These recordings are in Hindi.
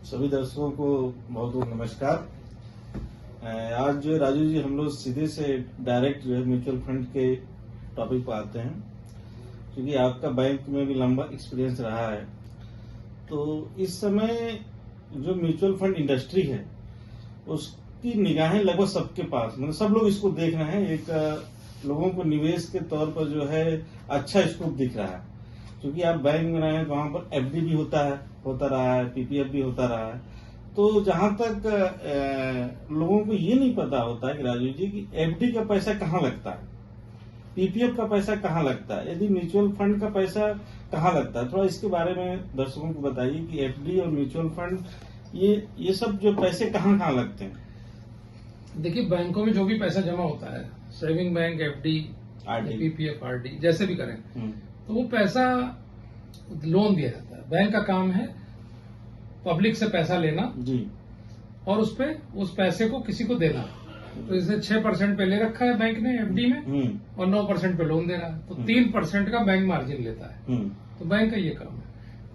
सभी दर्शकों को बहुत बहुत नमस्कार। आज जो है राजू जी, हम लोग सीधे से डायरेक्ट जो है म्यूचुअल फंड के टॉपिक पर आते हैं, क्योंकि आपका बैंक में भी लंबा एक्सपीरियंस रहा है। तो इस समय जो म्यूचुअल फंड इंडस्ट्री है उसकी निगाहें लगभग सबके पास, मतलब सब लोग इसको देख रहे हैं। एक लोगों को निवेश के तौर पर जो है अच्छा स्कोप दिख रहा है, क्योंकि आप बैंक में रहे हैं तो वहां पर एफडी भी होता रहा है, पीपीएफ भी होता रहा है। तो जहां तक लोगों को ये नहीं पता होता है कि राजू जी की एफडी का पैसा कहाँ लगता है, पीपीएफ का पैसा कहाँ लगता है, यदि म्यूचुअल फंड का पैसा कहाँ लगता है। थोड़ा इसके बारे में दर्शकों को बताइए कि एफडी और म्यूचुअल फंड ये सब जो पैसे कहाँ लगते हैं। देखिए, बैंकों में जो भी पैसा जमा होता है, saving bank, FD, PPF, RD, जैसे भी करें, तो वो पैसा लोन दिया जाता है। बैंक का काम है पब्लिक से पैसा लेना जी, और उस पैसे को किसी को देना। तो इसे 6% पे ले रखा है बैंक ने एफडी में और 9% पे लोन दे रहा है, तो 3% का बैंक मार्जिन लेता है। तो बैंक का ये काम है।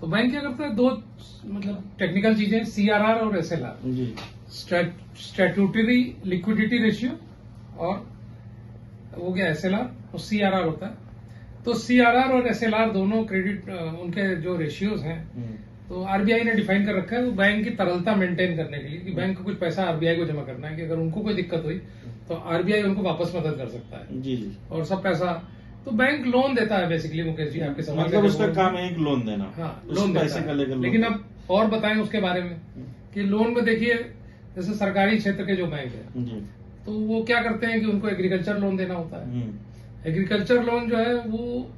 तो बैंक क्या करता है, दो मतलब टेक्निकल चीजें, सीआरआर और एसएलआर, स्टैट्यूटरी लिक्विडिटी रेशियो, और वो क्या एसएलआर और सीआरआर होता है। तो सीआरआर और एसएलआर दोनों क्रेडिट उनके जो रेशियोज हैं, तो आरबीआई ने डिफाइन कर रखा है वो बैंक की तरलता मेंटेन करने के लिए, कि बैंक को कुछ पैसा आरबीआई को जमा करना है, कि अगर उनको कोई दिक्कत हुई तो आरबीआई उनको वापस मदद कर सकता है। जी। और सब पैसा तो बैंक लोन देता है बेसिकली। मुकेश जी, आपके सवाल मतलब उसका काम है एक लोन देना। हाँ, लोन पैसे का लेकर। लेकिन अब और बताएं उसके बारे में कि लोन में देखिए, जैसे सरकारी क्षेत्र के जो बैंक है तो वो क्या करते हैं कि उनको एग्रीकल्चर लोन देना होता है। एग्रीकल्चर लोन जो है वो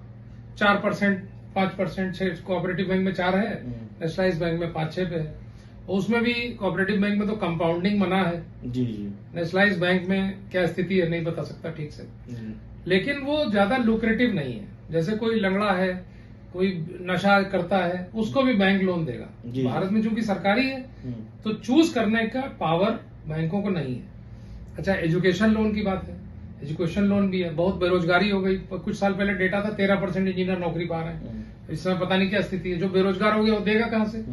4%, 5%, कोऑपरेटिव बैंक में 4 है, नेशनलाइज बैंक में 5-6 पे है। और उसमें भी कोऑपरेटिव बैंक में तो कंपाउंडिंग मना है जी। नेशनलाइज बैंक में क्या स्थिति है नहीं बता सकता ठीक से, लेकिन वो ज्यादा लुक्रेटिव नहीं है। जैसे कोई लंगड़ा है, कोई नशा करता है, उसको भी बैंक लोन देगा। भारत में चूंकि सरकारी है तो चूज करने का पावर बैंकों को नहीं है। अच्छा, एजुकेशन लोन की बात है, एजुकेशन लोन भी है। बहुत बेरोजगारी हो गई, कुछ साल पहले डेटा था 13% इंजीनियर नौकरी पा रहे हैं। इस समय पता नहीं क्या स्थिति है। जो बेरोजगार हो गया वो देगा कहां से?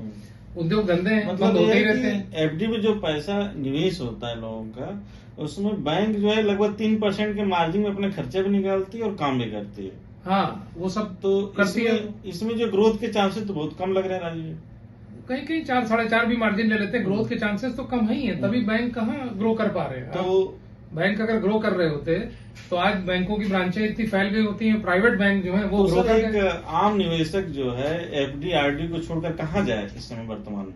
उद्योग धंधे हैं, मतलब होते ही रहते हैं। एफडी में जो पैसा निवेश होता है लोगों का, उसमें बैंक जो है लगभग 3% के मार्जिन में अपने खर्चे भी निकालती है और काम भी करती है। हाँ, वो सब तो करती है। इसमें जो ग्रोथ के चांसेस तो बहुत कम लग रहे हैं राजू जी। कहीं 4-4.5 भी मार्जिन ले लेते हैं, ग्रोथ के चांसेस तो कम ही है। तभी बैंक कहाँ ग्रो कर पा रहे हैं। तो बैंक अगर ग्रो कर रहे होते तो आज बैंकों की ब्रांचें इतनी फैल गई होती हैं। प्राइवेट बैंक जो है वो ग्रो कर रहे। एक आम निवेशक जो है एफडी आरडी को छोड़कर कहाँ जाए इस समय वर्तमान में?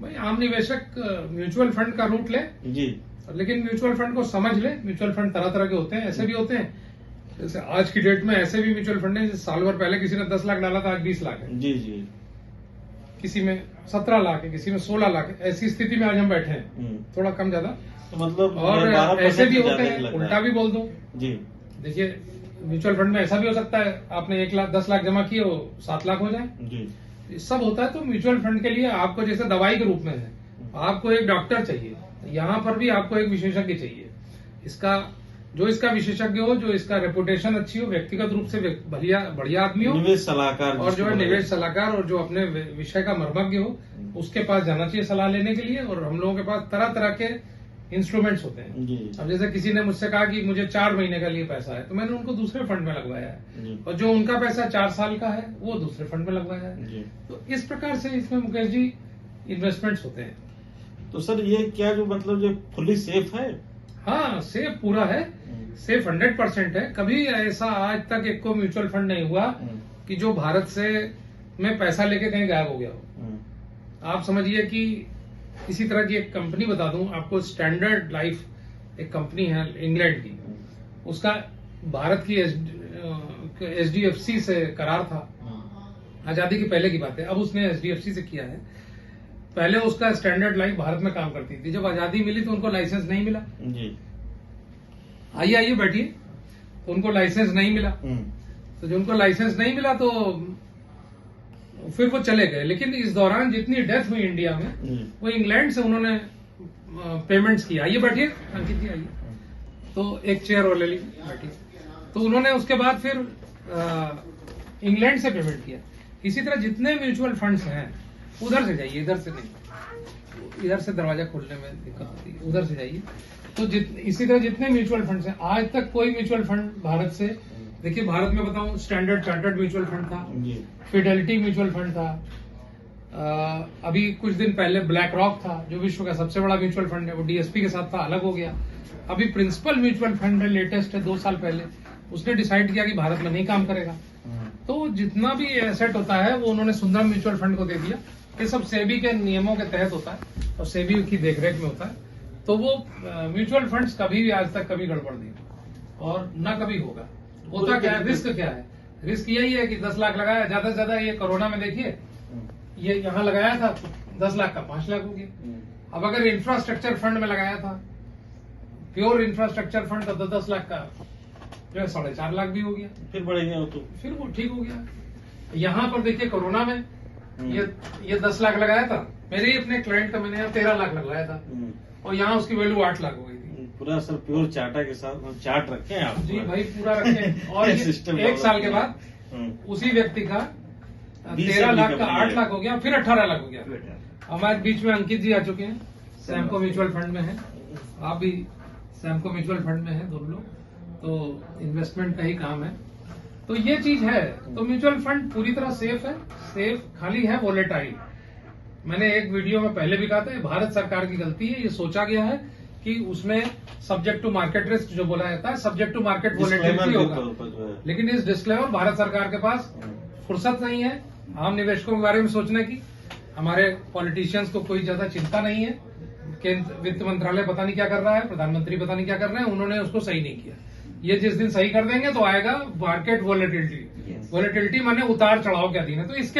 भाई, आम निवेशक म्यूचुअल फंड का रूट ले जी, लेकिन म्यूचुअल फंड को समझ ले। म्यूचुअल फंड तरह तरह के होते हैं, ऐसे भी होते हैं। जैसे आज की डेट में ऐसे भी म्यूचुअल फंड है, साल भर पहले किसी ने 10 लाख डाला था, आज 20 लाख है जी। किसी में 17 लाख है, किसी में 16 लाख है। ऐसी स्थिति में आज हम बैठे हैं, थोड़ा कम ज्यादा। तो मतलब और ऐसे भी होते हैं, उल्टा भी बोल दो जी। देखिए, म्यूचुअल फंड में ऐसा भी हो सकता है, आपने 1 लाख 10 लाख जमा किए, वो 7 लाख हो जाए जी। सब होता है। तो म्यूचुअल फंड के लिए आपको जैसे दवाई के रूप में है, आपको एक डॉक्टर चाहिए, यहाँ पर भी आपको एक विशेषज्ञ चाहिए। इसका विशेषज्ञ हो, जो इसका रेपुटेशन अच्छी हो, व्यक्तिगत रूप से बढ़िया आदमी हो, निवेश सलाहकार, और जो है निवेश सलाहकार, और जो अपने विषय का मर्मज्ञ हो, उसके पास जाना चाहिए सलाह लेने के लिए। और हम लोगों के पास तरह तरह के इंस्ट्रूमेंट्स होते हैं। अब जैसे किसी ने मुझसे कहा कि मुझे 4 महीने का लिए पैसा है, तो मैंने उनको दूसरे फंड में लगवाया है, और जो उनका पैसा 4 साल का है वो दूसरे फंड में लगवाया है। तो इस प्रकार से इसमें मुकेश जी इन्वेस्टमेंट्स होते हैं। तो सर ये क्या जो मतलब जो फुली सेफ है? हाँ, सेफ पूरा है, सेफ 100% है। कभी ऐसा आज तक एक को म्यूचुअल फंड नहीं हुआ कि जो भारत से में पैसा लेके कहीं गायब हो गया हो। आप समझिए कि इसी तरह की एक कंपनी बता दूं आपको, स्टैंडर्ड लाइफ एक कंपनी है इंग्लैंड की, उसका भारत की एचडीएफसी से करार था। आजादी के पहले की बात है, अब उसने एचडीएफसी से किया है। पहले उसका स्टैंडर्ड लाइफ भारत में काम करती थी। जब आजादी मिली तो उनको लाइसेंस नहीं मिला जी। आइए बैठिए। तो उनको लाइसेंस नहीं मिला, तो जो उनको लाइसेंस नहीं मिला तो फिर वो चले गए। लेकिन इस दौरान जितनी डेथ हुई इंडिया में, वो इंग्लैंड से उन्होंने पेमेंट्स किया। आइए बैठिए अंकित जी, आइए। तो एक चेयर और ले ली, बैठिए। तो उन्होंने उसके बाद फिर इंग्लैंड से पेमेंट किया। इसी तरह जितने म्यूचुअल फंड्स हैं उधर से जाइए, इधर से नहीं, इधर से दरवाजा खोलने में दिक्कत होती है, उधर से जाइए। तो इसी तरह जितने म्यूचुअल फंड हैं, आज तक कोई म्यूचुअल फंड भारत से, देखिए भारत में बताऊं, स्टैंडर्ड चार्टर्ड म्यूचुअल फंड था, फिडेलिटी म्यूचुअल फंड था, अभी कुछ दिन पहले ब्लैक रॉक था जो विश्व का सबसे बड़ा म्यूचुअल फंड है, वो डीएसपी के साथ था, अलग हो गया। अभी प्रिंसिपल म्यूचुअल फंड है, लेटेस्ट है, 2 साल पहले, उसने डिसाइड किया कि भारत में नहीं काम करेगा। तो जितना भी एसेट होता है वो उन्होंने सुंदरम म्यूचुअल फंड को दे दिया। ये सब सेबी के नियमों के तहत होता है और सेबी की देखरेख में होता है। तो वो म्यूचुअल फंड्स कभी भी आज तक कभी गड़बड़ नहीं और ना कभी होगा। होता क्या है, रिस्क क्या है, रिस्क यही है कि 10 लाख लगाया, ज्यादा से ज्यादा ये कोरोना में देखिए, ये यहाँ लगाया था 10 लाख का 5 लाख हो गया। अब अगर इंफ्रास्ट्रक्चर फंड में लगाया था, प्योर इंफ्रास्ट्रक्चर फंड, तो 10 लाख का जो है 4.5 लाख भी हो गया, फिर बढ़ेगा तो फिर वो ठीक हो गया। यहाँ पर देखिए कोरोना में ये 10 लाख लगाया था, मेरे ही अपने क्लाइंट का मैंने यहाँ 13 लाख लगाया था और यहाँ उसकी वैल्यू 8 लाख हो गई थी। पूरा सर प्योर चार्टा के साथ चार्ट रखे हैं आप? जी भाई पूरा रखे। और सिस्टम 1 साल के बाद उसी व्यक्ति का 13 लाख का 8 लाख हो गया, फिर 18 लाख हो गया। हमारे बीच में अंकित जी आ चुके हैं, सैमको म्यूचुअल फंड में है, आप भी सैमको म्यूचुअल फंड में है, दोनों लोग, तो इन्वेस्टमेंट का ही काम है। तो ये चीज है, तो म्यूचुअल फंड पूरी तरह सेफ है, सेफ खाली है वोलेटाइल। मैंने एक वीडियो में पहले भी कहा था, भारत सरकार की गलती है, ये सोचा गया है कि उसमें सब्जेक्ट टू मार्केट रिस्क जो बोला जाता है, सब्जेक्ट टू मार्केट वोलेटिलिटी होगा, लेकिन इस डिस्क्लेमर भारत सरकार के पास फुर्सत नहीं है आम निवेशकों के बारे में सोचने की। हमारे पॉलिटिशियंस को कोई ज्यादा चिंता नहीं है, केंद्र वित्त मंत्रालय पता नहीं क्या कर रहा है, प्रधानमंत्री पता नहीं क्या कर रहे हैं, उन्होंने उसको सही नहीं किया। ये जिस दिन सही कर देंगे तो आएगा मार्केट वोलेटिलिटी। वोलेटिलिटी माने उतार चढ़ाव क्या दिन है, तो इसके